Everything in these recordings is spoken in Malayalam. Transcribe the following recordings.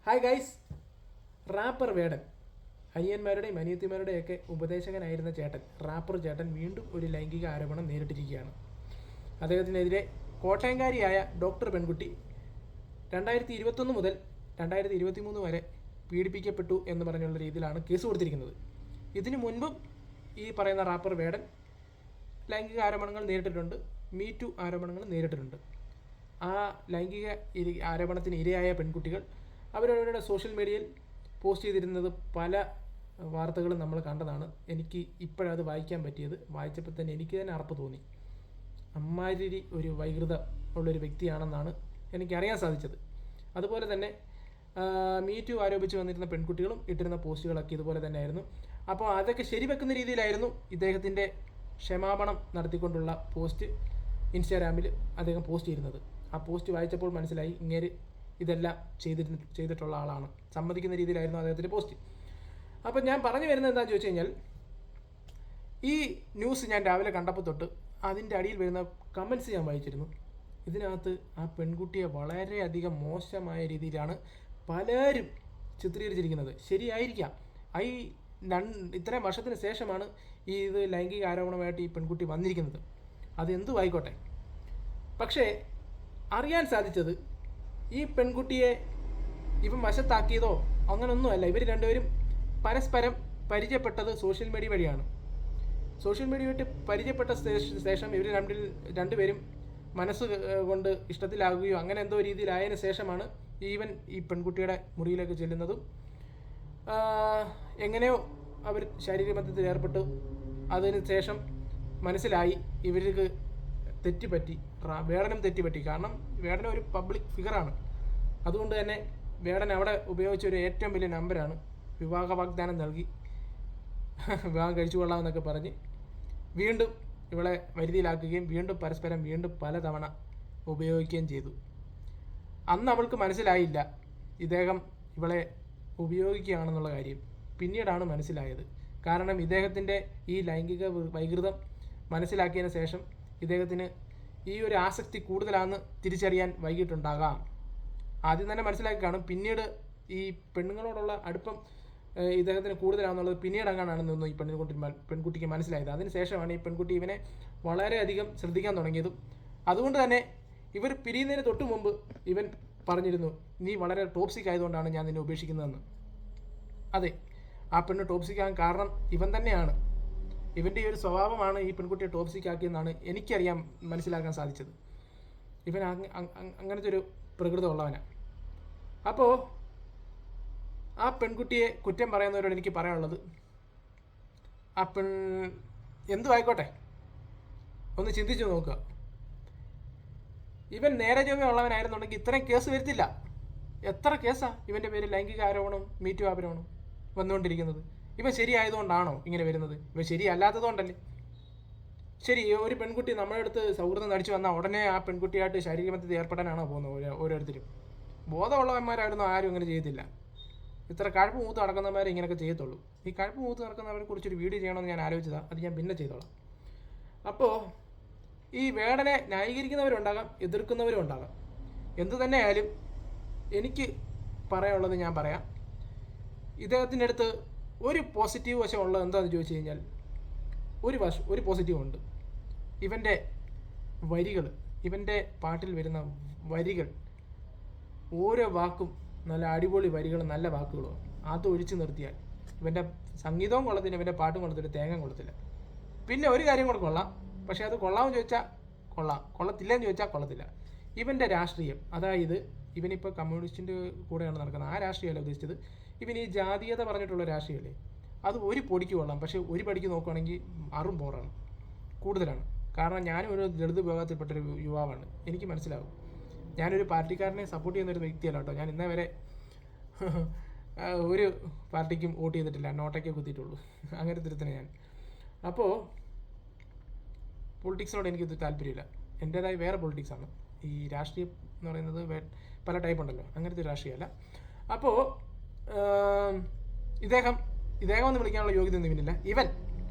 Hi guys. റാപ്പർ വേടൻ, അനിയന്മാരുടെയും അനിയത്തിമാരുടെയൊക്കെ ഉപദേശകനായിരുന്ന ചേട്ടൻ, റാപ്പർ ചേട്ടൻ വീണ്ടും ഒരു ലൈംഗിക ആരോപണം നേരിട്ടിരിക്കുകയാണ്. അദ്ദേഹത്തിനെതിരെ കോട്ടയംകാരിയായ ഡോക്ടർ പെൺകുട്ടി 2021 മുതൽ 2023 വരെ പീഡിപ്പിക്കപ്പെട്ടു എന്ന് പറഞ്ഞുള്ള രീതിയിലാണ് കേസ് കൊടുത്തിരിക്കുന്നത്. ഇതിനു മുൻപും ഈ പറയുന്ന റാപ്പർ വേടൻ ലൈംഗിക ആരോപണങ്ങൾ നേരിട്ടിട്ടുണ്ട്, മീ ടു ആരോപണങ്ങൾ നേരിട്ടിട്ടുണ്ട്. ആ ലൈംഗിക ആരോപണത്തിന് ഇരയായ പെൺകുട്ടികൾ അവരവരുടെ സോഷ്യൽ മീഡിയയിൽ പോസ്റ്റ് ചെയ്തിരുന്നത് പല വാർത്തകളും നമ്മൾ കണ്ടതാണ്. എനിക്ക് ഇപ്പോഴത് വായിക്കാൻ പറ്റിയത്. വായിച്ചപ്പോൾ തന്നെ എനിക്ക് തന്നെ അറപ്പ് തോന്നി. അമ്മാതിരി ഒരു വൈകൃത ഉള്ളൊരു വ്യക്തിയാണെന്നാണ് എനിക്കറിയാൻ സാധിച്ചത്. അതുപോലെ തന്നെ മീ ടു ആരോപിച്ച് വന്നിരുന്ന പെൺകുട്ടികളും ഇട്ടിരുന്ന പോസ്റ്റുകളൊക്കെ ഇതുപോലെ തന്നെ ആയിരുന്നു. അപ്പോൾ അതൊക്കെ ശരിവെക്കുന്ന രീതിയിലായിരുന്നു ഇദ്ദേഹത്തിൻ്റെ ക്ഷമാപണം നടത്തിക്കൊണ്ടുള്ള പോസ്റ്റ് ഇൻസ്റ്റാഗ്രാമിൽ അദ്ദേഹം പോസ്റ്റ് ചെയ്യുന്നത്. ആ പോസ്റ്റ് വായിച്ചപ്പോൾ മനസ്സിലായി ഇങ്ങേര് ഇതെല്ലാം ചെയ്തിട്ടുള്ള ആളാണ്, സമ്മതിക്കുന്ന രീതിയിലായിരുന്നു അദ്ദേഹത്തിൻ്റെ പോസ്റ്റ്. അപ്പോൾ ഞാൻ പറഞ്ഞു വരുന്നത് എന്താണെന്ന് ചോദിച്ചു കഴിഞ്ഞാൽ, ഈ ന്യൂസ് ഞാൻ രാവിലെ കണ്ടപ്പോൾ തൊട്ട് അതിൻ്റെ അടിയിൽ വരുന്ന കമൻറ്റ്സ് ഞാൻ വായിച്ചിരുന്നു. ഇതിനകത്ത് ആ പെൺകുട്ടിയെ വളരെയധികം മോശമായ രീതിയിലാണ് പലരും ചിത്രീകരിച്ചിരിക്കുന്നത്. ശരിയായിരിക്കാം, ഇത്രയും വർഷത്തിന് ശേഷമാണ് ഇത് ലൈംഗിക ആരോപണമായിട്ട് ഈ പെൺകുട്ടി വന്നിരിക്കുന്നത്. അതെന്തും ആയിക്കോട്ടെ. പക്ഷേ അറിയാൻ സാധിച്ചത് ഈ പെൺകുട്ടിയെ ഇവൻ വശത്താക്കിയതോ അങ്ങനൊന്നുമല്ല. ഇവർ രണ്ടുപേരും പരസ്പരം പരിചയപ്പെട്ടത് സോഷ്യൽ മീഡിയ വഴിയാണ്. സോഷ്യൽ മീഡിയ വഴി പരിചയപ്പെട്ട ശേഷം ഇവർ രണ്ടുപേരും മനസ്സ് കൊണ്ട് ഇഷ്ടത്തിലാകുകയോ അങ്ങനെ എന്തോ രീതിയിലായതിനു ശേഷമാണ് ഈ പെൺകുട്ടിയുടെ മുറിയിലേക്ക് ചെല്ലുന്നതും എങ്ങനെയോ അവർ ശാരീരിക ബന്ധത്തിൽ ഏർപ്പെട്ടു. അതിന് ശേഷം മനസ്സിലായി ഇവർക്ക് തെറ്റുപറ്റി, വേടനും തെറ്റുപറ്റി. കാരണം വേടൻ ഒരു പബ്ലിക് ഫിഗറാണ്. അതുകൊണ്ട് തന്നെ വേടൻ അവിടെ ഉപയോഗിച്ച ഒരു ഏറ്റവും വലിയ നമ്പറാണ് വിവാഹ വാഗ്ദാനം നൽകി വിവാഹം കഴിച്ചു കൊള്ളാമെന്നൊക്കെ പറഞ്ഞ് വീണ്ടും ഇവളെ വരുതിയിലാക്കുകയും വീണ്ടും പലതവണ ഉപയോഗിക്കുകയും ചെയ്തു. അന്ന് അവൾക്ക് മനസ്സിലായില്ല ഇദ്ദേഹം ഇവളെ ഉപയോഗിക്കുകയാണെന്നുള്ള കാര്യം. പിന്നീടാണ് മനസ്സിലായത്. കാരണം ഇദ്ദേഹത്തിൻ്റെ ഈ ലൈംഗിക വൈകൃതം മനസ്സിലാക്കിയതിന് ശേഷം ഇദ്ദേഹത്തിന് ഈ ഒരു ആസക്തി കൂടുതലാണെന്ന് തിരിച്ചറിയാൻ വൈകിട്ടുണ്ടാകാം. ആദ്യം തന്നെ മനസ്സിലാക്കി കാണും. പിന്നീട് ഈ പെണ്ണുങ്ങളോടുള്ള അടുപ്പം ഇദ്ദേഹത്തിന് കൂടുതലാണെന്നുള്ളത് പിന്നീട് അങ്ങനെയാണെന്ന് തോന്നുന്നു ഈ പെൺകുട്ടിക്ക് മനസ്സിലായത്. അതിനുശേഷമാണ് ഈ പെൺകുട്ടി ഇവനെ വളരെയധികം ശ്രദ്ധിക്കാൻ തുടങ്ങിയതും. അതുകൊണ്ട് തന്നെ ഇവർ പിരിയുന്നതിന് തൊട്ട് മുമ്പ് ഇവൻ പറഞ്ഞിരുന്നു, നീ വളരെ ടോക്സിക് ആയതുകൊണ്ടാണ് ഞാൻ നിന്നെ ഉപേക്ഷിക്കുന്നതെന്ന്. അതെ, ആ പെണ്ണ് ടോക്സിക് ആകാൻ കാരണം ഇവൻ തന്നെയാണ്. ഇവൻ്റെ ഈ ഒരു സ്വഭാവമാണ് ഈ പെൺകുട്ടിയെ ടോക്സിക് ആക്കിയെന്നാണ് എനിക്കറിയാൻ മനസ്സിലാക്കാൻ സാധിച്ചത്. ഇവൻ അങ്ങനത്തെ ഒരു പ്രകൃതമുള്ളവനാണ്. അപ്പോൾ ആ പെൺകുട്ടിയെ കുറ്റം പറയുന്നവരോട് എനിക്ക് പറയാനുള്ളത്, ആ എന്തും ആയിക്കോട്ടെ, ഒന്ന് ചിന്തിച്ചു നോക്കുക. ഇവൻ നേരെ ചൊവ്വ ഉള്ളവനായിരുന്നുണ്ടെങ്കിൽ ഇത്രയും കേസ് വരുത്തില്ല. എത്ര കേസാണ് ഇവൻ്റെ പേര് ലൈംഗിക ആരോപണം, മീ ടു ആരോപണം വന്നുകൊണ്ടിരിക്കുന്നത്. ഇവൻ ശരിയായതുകൊണ്ടാണോ ഇങ്ങനെ വരുന്നത്? ഇവൻ ശരിയല്ലാത്തതുകൊണ്ടല്ലേ? ശരി, ഒരു പെൺകുട്ടി നമ്മുടെ അടുത്ത് സൗഹൃദം നടിച്ചു വന്നാൽ ഉടനെ ആ പെൺകുട്ടിയായിട്ട് ശാരീരിക ബന്ധത്തിൽ ഏർപ്പെടാനാണോ പോകുന്നത്? ഓരോരുത്തരും ബോധമുള്ളവന്മാരായിരുന്നു ആരും ഇങ്ങനെ ചെയ്യത്തില്ല. ഇത്ര കഴപ്പ് മൂത്ത് നടക്കുന്നവന്മാരെ ഇങ്ങനെയൊക്കെ ചെയ്യത്തുള്ളൂ. ഈ കഴപ്പ് മൂത്ത് നടക്കുന്നവരെ കുറിച്ചൊരു വീഡിയോ ചെയ്യണമെന്ന് ഞാൻ ആലോചിച്ചതാണ്. അത് ഞാൻ പിന്നെ ചെയ്തോളാം. അപ്പോൾ ഈ വേടനെ ന്യായീകരിക്കുന്നവരുണ്ടാകാം, എതിർക്കുന്നവരും ഉണ്ടാകാം. എന്തു തന്നെയായാലും എനിക്ക് പറയാനുള്ളത് ഞാൻ പറയാം. ഇദ്ദേഹത്തിൻ്റെ അടുത്ത് ഒരു പോസിറ്റീവ് വശം ഉള്ളത് എന്താണെന്ന് ചോദിച്ചു കഴിഞ്ഞാൽ, ഒരു പോസിറ്റീവ് ഉണ്ട്. ഇവൻ്റെ വരികൾ, ഇവൻ്റെ പാട്ടിൽ വരുന്ന വരികൾ, ഓരോ വാക്കും നല്ല അടിപൊളി വരികളും നല്ല വാക്കുകളും. അത് ഒഴിച്ചു നിർത്തിയാൽ ഇവൻ്റെ സംഗീതവും കൊള്ളത്തില്ല, ഇവൻ്റെ പാട്ടും കൊള്ളത്തില്ല, തേങ്ങ കൊള്ളത്തില്ല. പിന്നെ ഒരു കാര്യം കൂടെ കൊള്ളാം, പക്ഷേ അത് കൊള്ളാമെന്ന് ചോദിച്ചാൽ കൊള്ളാം, കൊള്ളത്തില്ലെന്ന് ചോദിച്ചാൽ കൊള്ളത്തില്ല. ഇവൻ്റെ രാഷ്ട്രീയം, അതായത് ഇവനിപ്പോൾ കമ്മ്യൂണിസ്റ്റിൻ്റെ കൂടെയാണ് നടക്കുന്നത്. ആ രാഷ്ട്രീയമല്ല ഉദ്ദേശിച്ചത്. ഇവൻ ഈ ജാതീയത പറഞ്ഞിട്ടുള്ള രാഷ്ട്രീയമല്ലേ, അത് ഒരു പൊടിക്ക് കൊള്ളാം. പക്ഷേ ഒരു പടിക്ക് നോക്കുകയാണെങ്കിൽ അറും പോറാണ്, കൂടുതലാണ്. കാരണം ഞാനും ഒരു ദളിത് വിഭാഗത്തിൽപ്പെട്ടൊരു യുവാവാണ്. എനിക്ക് മനസ്സിലാവും. ഞാനൊരു പാർട്ടിക്കാരനെ സപ്പോർട്ട് ചെയ്യുന്നൊരു വ്യക്തിയല്ല കേട്ടോ. ഞാൻ ഇന്നേ വരെ ഒരു പാർട്ടിക്കും വോട്ട് ചെയ്തിട്ടില്ല, നോട്ടയ്ക്കേ കുത്തിയിട്ടുള്ളൂ. അങ്ങനത്തെ ഒരുത്തനെ ഞാൻ. അപ്പോൾ പൊളിറ്റിക്സിനോട് എനിക്കൊരു താല്പര്യമില്ല. എൻ്റേതായ വേറെ പൊളിറ്റിക്സാണ്. ഈ രാഷ്ട്രീയം എന്ന് പറയുന്നത് പല ടൈപ്പ് ഉണ്ടല്ലോ, അങ്ങനത്തെ രാഷ്ട്രീയമല്ല. അപ്പോൾ ഇദ്ദേഹം എന്ന് വിളിക്കാനുള്ള യോഗ്യത ഒന്നും ഇവനില്ല.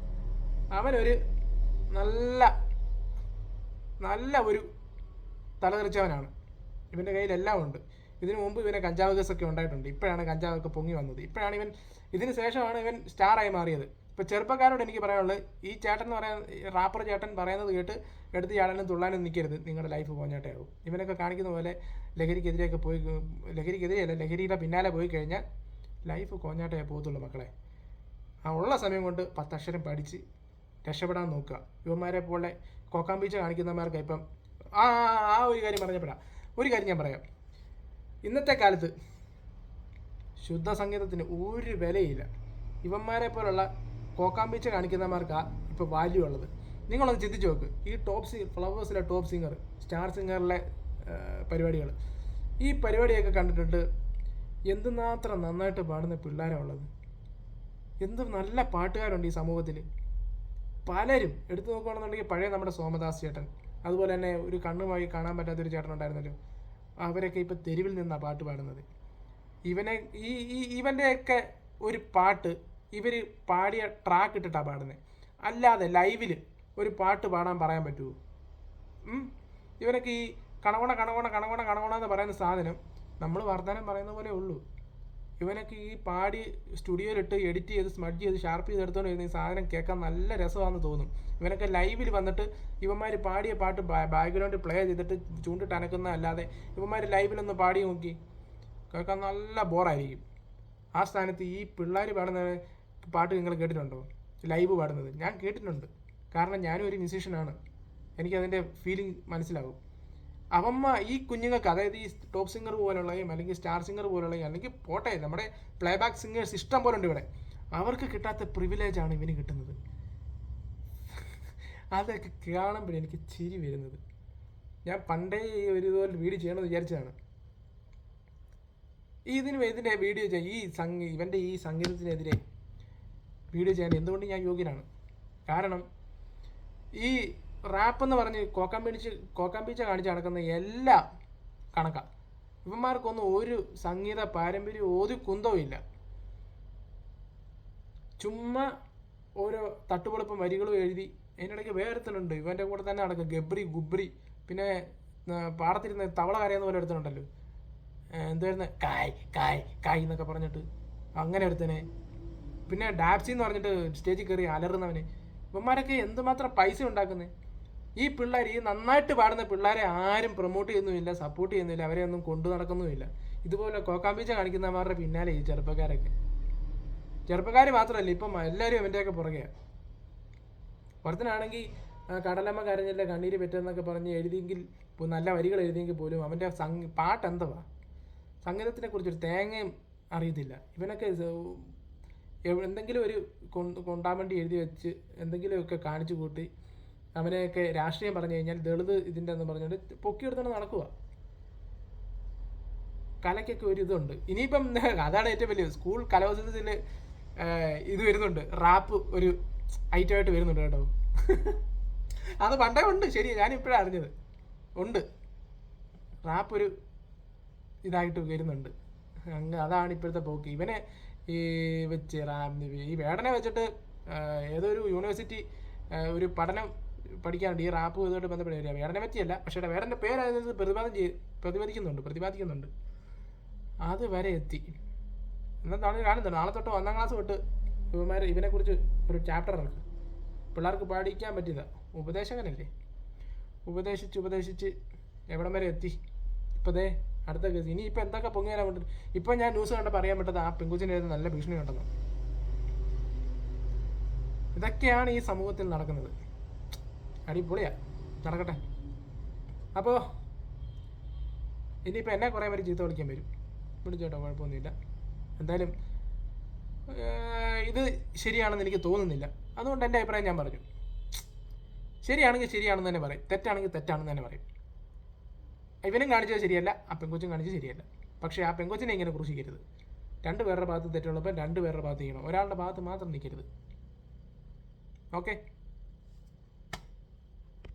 അവനൊരു നല്ല ഒരു തലതെറിച്ചവനാണ്. ഇവൻ്റെ കയ്യിലെല്ലാം ഉണ്ട്. ഇതിനു മുമ്പ് ഇവനെ കഞ്ചാവ് കേസൊക്കെ ഉണ്ടായിട്ടുണ്ട്. ഇപ്പോഴാണ് കഞ്ചാവൊക്കെ പൊങ്ങി വന്നത്. ഇപ്പോഴാണ് ഇതിന് ശേഷമാണ് ഇവൻ സ്റ്റാറായി മാറിയത്. ഇപ്പോൾ ചെറുപ്പക്കാരോട് എനിക്ക് പറയാനുള്ളത്, ഈ ചേട്ടൻ എന്ന് പറയാൻ റാപ്പർ ചേട്ടൻ പറയുന്നത് കേട്ട് എടുത്ത് ചാടാനും തുള്ളാനും നിൽക്കരുത്. നിങ്ങളുടെ ലൈഫ് പോഞ്ഞാട്ടയാവും. ഇവനൊക്കെ കാണിക്കുന്ന പോലെ ലഹരിക്കെതിരെയൊക്കെ പോയി, ലഹരിക്കെതിരെയല്ല ലഹരിയുടെ പിന്നാലെ പോയി കഴിഞ്ഞാൽ ലൈഫ് കോഞ്ഞാട്ടയായി പോകത്തുള്ളൂ മക്കളെ. ആ ഉള്ള സമയം കൊണ്ട് 10 അക്ഷരം പഠിച്ച് രക്ഷപ്പെടാൻ നോക്കുക. യുവന്മാരെ പോലെ കോക്കാമ്പീച്ച കാണിക്കുന്നവന്മാർക്ക് ഇപ്പം ആ ഒരു കാര്യം പറഞ്ഞപ്പോഴാണ് ഒരു കാര്യം ഞാൻ പറയാം. ഇന്നത്തെ കാലത്ത് ശുദ്ധ സംഗീതത്തിന് ഒരു വിലയില്ല. ഇവന്മാരെ പോലുള്ള കോക്കാമ്പീച്ച കാണിക്കുന്നവന്മാർക്കാണ് ഇപ്പോൾ വാല്യൂ ഉള്ളത്. നിങ്ങളൊന്ന് ചിന്തിച്ച് നോക്ക്. ഈ ഫ്ലവേഴ്സിലെ ടോപ്പ് സിംഗർ, സ്റ്റാർ സിംഗറിലെ പരിപാടികൾ, ഈ പരിപാടിയൊക്കെ കണ്ടിട്ടുണ്ട്. എന്തുമാത്രം നന്നായിട്ട് പാടുന്ന പിള്ളേരാണ് ഉള്ളത്. എന്ത് നല്ല പാട്ടുകാരുണ്ട് ഈ സമൂഹത്തിൽ. പലരും എടുത്തു നോക്കുകയാണെന്നുണ്ടെങ്കിൽ പഴയ നമ്മുടെ സോമദാസ് ചേട്ടൻ, അതുപോലെ തന്നെ ഒരു കണ്ണുമായി കാണാൻ പറ്റാത്തൊരു ചേട്ടൻ ഉണ്ടായിരുന്നല്ലോ, അവരൊക്കെ ഇപ്പോൾ തെരുവിൽ നിന്നാണ് പാട്ട് പാടുന്നത്. ഇവൻ്റെയൊക്കെ ഒരു പാട്ട് ഇവർ പാടിയ ട്രാക്ക് ഇട്ടിട്ടാണ് പാടുന്നത്. അല്ലാതെ ലൈവിൽ ഒരു പാട്ട് പാടാൻ പറയാൻ പറ്റുമോ? ഇവനൊക്കെ ഈ കണവണ കണവണ കണവണ കണവണ എന്ന് പറയുന്ന സാധനം നമ്മൾ വർത്തമാനം പറയുന്ന പോലെ ഉള്ളൂ. ഇവനൊക്കെ ഈ പാടി സ്റ്റുഡിയോയിലിട്ട് എഡിറ്റ് ചെയ്ത് സ്മഡ്ജ് ചെയ്ത് ഷാർപ്പ് ചെയ്ത് എടുത്തുകൊണ്ട് വരുന്ന ഈ സാധനം കേൾക്കാൻ നല്ല രസമാണെന്ന് തോന്നും. ഇവനൊക്കെ ലൈവിൽ വന്നിട്ട് ഇവന്മാർ പാടിയ പാട്ട് ബാക്ക്ഗ്രൗണ്ടിൽ പ്ലേ ചെയ്തിട്ട് ചൂണ്ടിട്ട് അനക്കുന്ന അല്ലാതെ ഇവന്മാർ ലൈവിലൊന്ന് പാടി നോക്കി കേൾക്കാൻ നല്ല ബോറായിരിക്കും. ആ സ്ഥാനത്ത് ഈ പിള്ളേർ പാടുന്ന പാട്ട് നിങ്ങൾ കേട്ടിട്ടുണ്ടോ? ലൈവ് പാടുന്നത് ഞാൻ കേട്ടിട്ടുണ്ട്. കാരണം ഞാനും ഒരു മ്യൂസീഷ്യനാണ്. എനിക്കതിൻ്റെ ഫീലിംഗ് മനസ്സിലാവും. ഈ കുഞ്ഞുങ്ങൾക്ക്, അതായത് ഈ ടോപ്പ് സിംഗർ പോലുള്ളയും അല്ലെങ്കിൽ സ്റ്റാർ സിംഗർ പോലുള്ളയും അല്ലെങ്കിൽ പോട്ടെ നമ്മുടെ പ്ലേ ബാക്ക് സിംഗേഴ്സ് ഇഷ്ടം പോലെ ഉണ്ട് ഇവിടെ, അവർക്ക് കിട്ടാത്ത പ്രിവിലേജാണ് ഇവന് കിട്ടുന്നത്. അതൊക്കെ കാണുമ്പോഴേ എനിക്ക് ചിരി വരുന്നത്. ഞാൻ പണ്ടേ ഒരു ഇതുപോലെ വീഡിയോ ചെയ്യണമെന്ന് വിചാരിച്ചതാണ്. ഇതിൻ്റെ വീഡിയോ ചെയ്യാൻ ഇവൻ്റെ ഈ സംഗീതത്തിനെതിരെ വീഡിയോ ചെയ്യാൻ എന്തുകൊണ്ട് ഞാൻ യോഗ്യനാണ്. കാരണം ഈ റാപ്പ് എന്ന് പറഞ്ഞ് കോക്കാമ്പീച്ച കാണിച്ച് നടക്കുന്ന എല്ലാം കണക്കാണ്. ഇവന്മാർക്കൊന്നും ഒരു സംഗീത പാരമ്പര്യം ഒരു കുന്തവും ഇല്ല. ചുമ്മാ ഓരോ തട്ടുപൊളിപ്പം വരികളും എഴുതി. അതിനിടയ്ക്ക് വേറെത്തുന്നുണ്ട് ഇവൻ്റെ കൂടെ തന്നെ നടക്കും ഗബ്രി ഗുബ്രി. പിന്നെ പാടത്തിരുന്ന് തവള കരയെന്ന് പോലെ എടുത്തിട്ടുണ്ടല്ലോ, എന്തായിരുന്നു കായ് കായ് കായ് എന്നൊക്കെ പറഞ്ഞിട്ട് അങ്ങനെ എടുത്തനെ. പിന്നെ ഡാപ്സി എന്ന് പറഞ്ഞിട്ട് സ്റ്റേജിൽ കയറി അലറുന്നവന്. ഇവന്മാരൊക്കെ എന്തുമാത്രം പൈസ ഉണ്ടാക്കുന്നത്. ഈ പിള്ളേർ, ഈ നന്നായിട്ട് പാടുന്ന പിള്ളേരെ ആരും പ്രൊമോട്ട് ചെയ്യുന്നുമില്ല, സപ്പോർട്ട് ചെയ്യുന്നില്ല, അവരെ ഒന്നും കൊണ്ടു നടക്കുന്നുമില്ല. ഇതുപോലെ കോക്കാമ്പീച്ച കാണിക്കുന്നവന്മാരുടെ പിന്നാലെ ഈ ചെറുപ്പക്കാർ മാത്രമല്ല, ഇപ്പം എല്ലാവരും അവൻ്റെയൊക്കെ പുറകെയാണ്. ഒരുത്തനാണെങ്കിൽ കടലമ്മ കരഞ്ഞില്ല കണ്ണീര് പറ്റുമെന്നൊക്കെ പറഞ്ഞ് എഴുതിയെങ്കിൽ, നല്ല വരികൾ എഴുതിയെങ്കിൽ പോലും അവൻ്റെ പാട്ട് എന്തുവാ, സംഗീതത്തിനെ കുറിച്ചൊരു തേങ്ങയും അറിയത്തില്ല. ഇവനൊക്കെ എന്തെങ്കിലും ഒരു കൊണ്ടാൻ വേണ്ടി എഴുതി വെച്ച് എന്തെങ്കിലുമൊക്കെ കാണിച്ചു കൂട്ടി അവനെയൊക്കെ രാഷ്ട്രീയം പറഞ്ഞു കഴിഞ്ഞാൽ ദളിത് ഇതിൻ്റെ എന്ന് പറഞ്ഞുകൊണ്ട് പൊക്കിയെടുത്തോണ്ട് നടക്കുക. കലയ്ക്കൊക്കെ ഒരു ഇതുണ്ട്. ഇനിയിപ്പം അതാണ് ഏറ്റവും വലിയ സ്കൂൾ കലോത്സവത്തിൽ ഇത് വരുന്നുണ്ട്, റാപ്പ് ഒരു ഐറ്റമായിട്ട് വരുന്നുണ്ട് കേട്ടോ. അത് പണ്ടേ ഉണ്ട്, ശരി, ഞാനിപ്പോഴാണ് അറിഞ്ഞത് ഉണ്ട്, റാപ്പ് ഒരു ഇതായിട്ട് വരുന്നുണ്ട്. അതാണ് ഇപ്പോഴത്തെ പോക്ക്. ഇവനെ ഈ വെച്ച് ഈ വേടനെ വെച്ചിട്ട് ഏതൊരു യൂണിവേഴ്സിറ്റി ഒരു പഠനം പഠിക്കാനുണ്ട് ഈ റാപ്പ് ഇതുമായിട്ട് ബന്ധപ്പെട്ട് വരിക. വേടനെ പറ്റിയല്ല, പക്ഷേ വേടൻ്റെ പേരായത് പ്രതിപാദിക്കുന്നുണ്ട്. അത് വരെ എത്തി. എന്നാൽ കാണുന്നുണ്ട്. നാളെ തൊട്ട് 1ാം ക്ലാസ് തൊട്ട് ഇവനെക്കുറിച്ച് ഒരു ചാപ്റ്റർ ഇറക്കും. പിള്ളേർക്ക് പഠിക്കാൻ പറ്റിയതാ. ഉപദേശകനല്ലേ, ഉപദേശിച്ച് എവിടം വരെ എത്തി. ഇപ്പോൾ ദേ അടുത്ത കേസ്. ഇനി ഇപ്പം എന്തൊക്കെ പൊങ്ങിയാലും കൊണ്ട് ഇപ്പം ഞാൻ ന്യൂസ് കണ്ടപ്പോൾ അറിയാൻ പറ്റത് ആ പെങ്കുച്ചിൻ്റെ നല്ല ഭീഷണി ഉണ്ടെന്ന്. ഇതൊക്കെയാണ് ഈ സമൂഹത്തിൽ നടക്കുന്നത്. അടിപൊളിയാ, നടക്കട്ടെ. അപ്പോൾ ഇനിയിപ്പോൾ എന്നെ കുറേ പേര് ചീത്ത വിളിക്കാൻ വരും, വിളിച്ചോട്ടോ, കുഴപ്പമൊന്നുമില്ല. എന്തായാലും ഇത് ശരിയാണെന്ന് എനിക്ക് തോന്നുന്നില്ല. അതുകൊണ്ട് എൻ്റെ അഭിപ്രായം ഞാൻ പറഞ്ഞു. ശരിയാണെങ്കിൽ ശരിയാണെന്ന് തന്നെ പറയും, തെറ്റാണെങ്കിൽ തെറ്റാണെന്ന് തന്നെ പറയും. ഇവനും കാണിച്ചത് ശരിയല്ല, ആ പെങ്കൊച്ചും കാണിച്ചത് ശരിയല്ല. പക്ഷേ ആ പെങ്കൊച്ചിനെ ഇങ്ങനെ ക്രൂശിക്കരുത്. 2 പേരുടെ ഭാഗത്ത് തെറ്റുള്ളപ്പോൾ 2 പേരുടെ ഭാഗത്ത് ചെയ്യണം, ഒരാളുടെ ഭാഗത്ത് മാത്രം നിൽക്കരുത്. ഓക്കെ.